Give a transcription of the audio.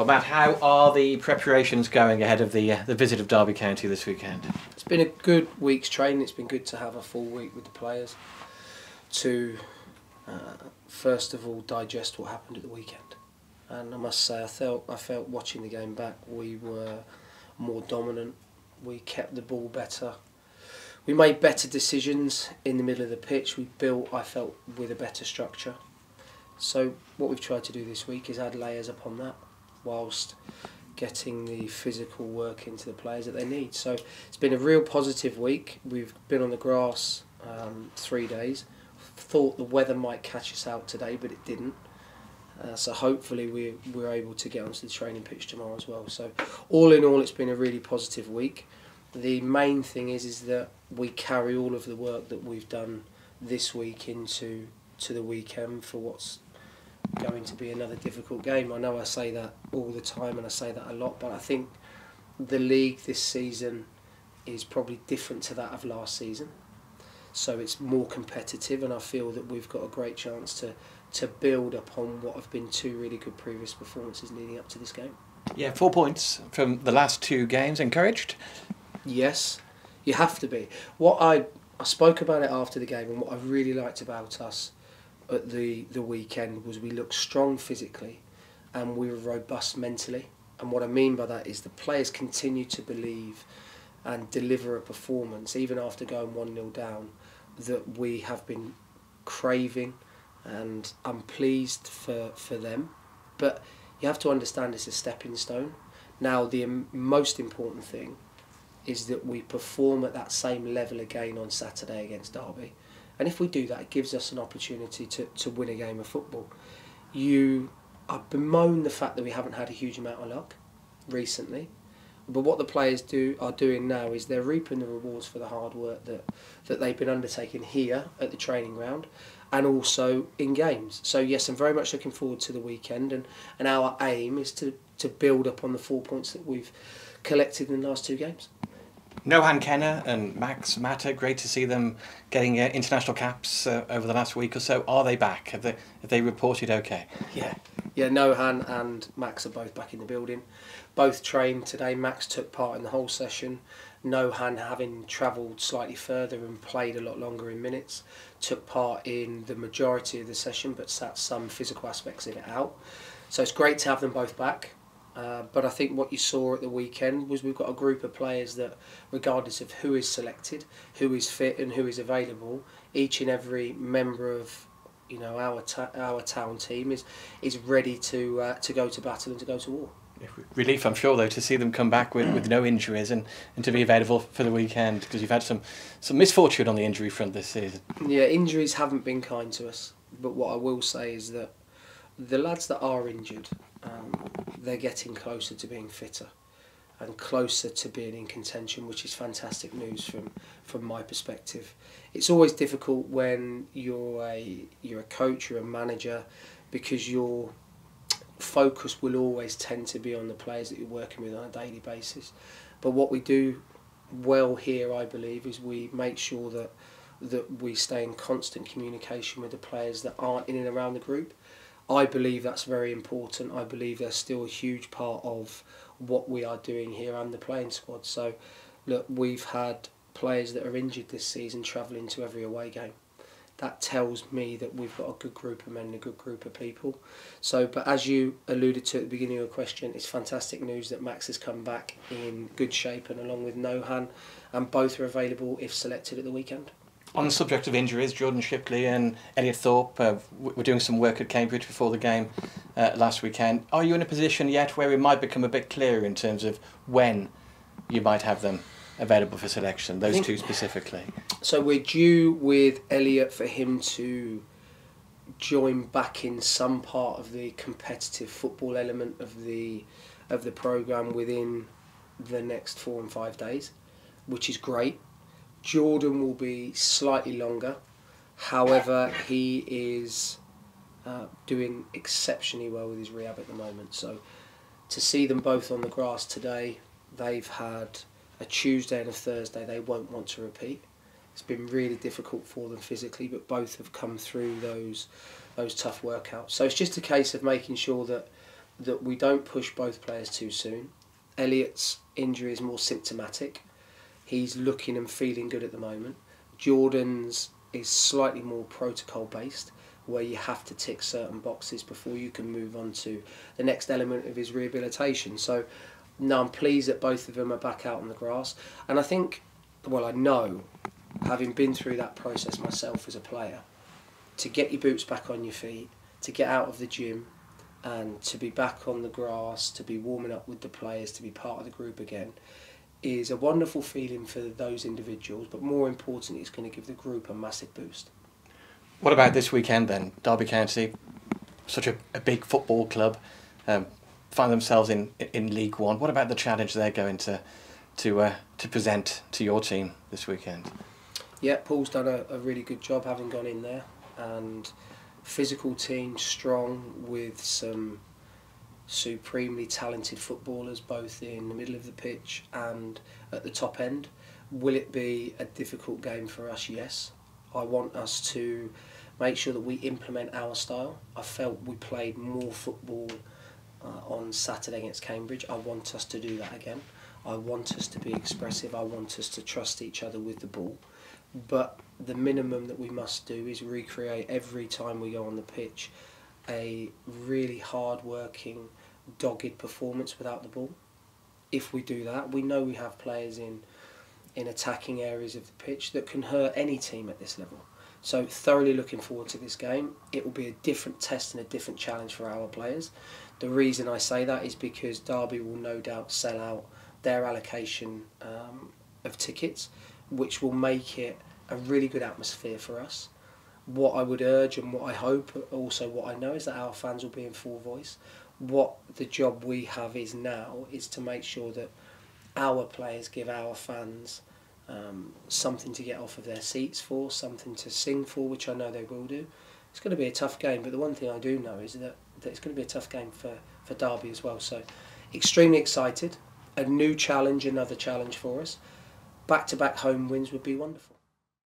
Well, Matt, how are the preparations going ahead of the visit of Derby County this weekend? It's been a good week's training. It's been good to have a full week with the players to first of all digest what happened at the weekend. And I must say, I felt watching the game back, we were more dominant. We kept the ball better. We made better decisions in the middle of the pitch. We built, I felt, with a better structure. So what we've tried to do this week is add layers upon that, whilst getting the physical work into the players that they need. So it's been a real positive week. We've been on the grass 3 days. Thought the weather might catch us out today, but it didn't. So hopefully we're able to get onto the training pitch tomorrow as well. So all in all, it's been a really positive week. The main thing is that we carry all of the work that we've done this week into the weekend for what's going to be another difficult game. I know I say that all the time and I say that a lot, but I think the league this season is probably different to that of last season. So it's more competitive, and I feel that we've got a great chance to build upon what have been 2 really good previous performances leading up to this game. Yeah, 4 points from the last 2 games. Encouraged? Yes, you have to be. What I spoke about it after the game, and what I really liked about us at the weekend was we looked strong physically and we were robust mentally. And what I mean by that is the players continue to believe and deliver a performance, even after going 1-0 down, that we have been craving, and I'm pleased for them. But you have to understand it's a stepping stone. Now the most important thing is that we perform at that same level again on Saturday against Derby. And if we do that, it gives us an opportunity to win a game of football. I bemoan the fact that we haven't had a huge amount of luck recently. But what the players are doing now is they're reaping the rewards for the hard work that they've been undertaking here at the training ground and also in games. So yes, I'm very much looking forward to the weekend, and our aim is to build up on the 4 points that we've collected in the last 2 games. Nohan Kenner and Max Mata, great to see them getting international caps over the last week or so. Are they back? Have they reported okay? Yeah, Nohan and Max are both back in the building. Both trained today. Max took part in the whole session. Nohan, having travelled slightly further and played a lot longer in minutes, took part in the majority of the session but sat some physical aspects of it out. So it's great to have them both back. But I think what you saw at the weekend was we've got a group of players that, regardless of who is selected, who is fit and who is available, each and every member of our town team is ready to go to battle and to go to war. Relief, I'm sure, though, to see them come back with no injuries and to be available for the weekend, because you've had some misfortune on the injury front this season. Yeah, injuries haven't been kind to us, but what I will say is that the lads that are injured, they're getting closer to being fitter and closer to being in contention, which is fantastic news from my perspective. It's always difficult when you're a coach, you're a manager, because your focus will always tend to be on the players that you're working with on a daily basis. But what we do well here, I believe, is we make sure that we stay in constant communication with the players that aren't in and around the group. I believe that's very important. I believe they're still a huge part of what we are doing here and the playing squad. So, look, we've had players that are injured this season travelling to every away game. That tells me that we've got a good group of men and a good group of people. So, but as you alluded to at the beginning of your question, it's fantastic news that Max has come back in good shape, and along with Nohan, and both are available if selected at the weekend. On the subject of injuries, Jordan Shipley and Elliot Thorp were doing some work at Cambridge before the game last weekend. Are you in a position yet where it might become a bit clearer in terms of when you might have them available for selection, those 2 specifically? So we're due with Elliot for him to join back in some part of the competitive football element of the programme within the next 4 and 5 days, which is great. Jordan will be slightly longer. However, he is doing exceptionally well with his rehab at the moment. So to see them both on the grass today, they've had a Tuesday and a Thursday they won't want to repeat. It's been really difficult for them physically, but both have come through those tough workouts. So it's just a case of making sure that that we don't push both players too soon. Elliot's injury is more symptomatic. He's looking and feeling good at the moment. Jordan's is slightly more protocol based, where you have to tick certain boxes before you can move on to the next element of his rehabilitation. So, no, I'm pleased that both of them are back out on the grass. And I think, well, I know, having been through that process myself as a player, to get your boots back on your feet, to get out of the gym, and to be back on the grass, to be warming up with the players, to be part of the group again, is a wonderful feeling for those individuals, but more importantly, it's going to give the group a massive boost. What about this weekend then? Derby County, such a big football club, find themselves in League One. What about the challenge they're going to present to your team this weekend? Yeah, Paul's done a really good job having gone in there, and physical team, strong, with some supremely talented footballers both in the middle of the pitch and at the top end. Will it be a difficult game for us? Yes. I want us to make sure that we implement our style. I felt we played more football on Saturday against Cambridge. I want us to do that again. I want us to be expressive. I want us to trust each other with the ball. But the minimum that we must do is recreate every time we go on the pitch a really hard-working, dogged performance without the ball. If we do that, we know we have players in attacking areas of the pitch that can hurt any team at this level. So thoroughly looking forward to this game. It will be a different test and a different challenge for our players. The reason I say that is because Derby will no doubt sell out their allocation of tickets, which will make it a really good atmosphere for us. What I would urge and what I hope, also what I know, is that our fans will be in full voice. What the job we have is now is to make sure that our players give our fans something to get off of their seats for, something to sing for, which I know they will do. It's going to be a tough game, but the one thing I do know is that it's going to be a tough game for Derby as well. So extremely excited. A new challenge, another challenge for us. Back-to-back home wins would be wonderful.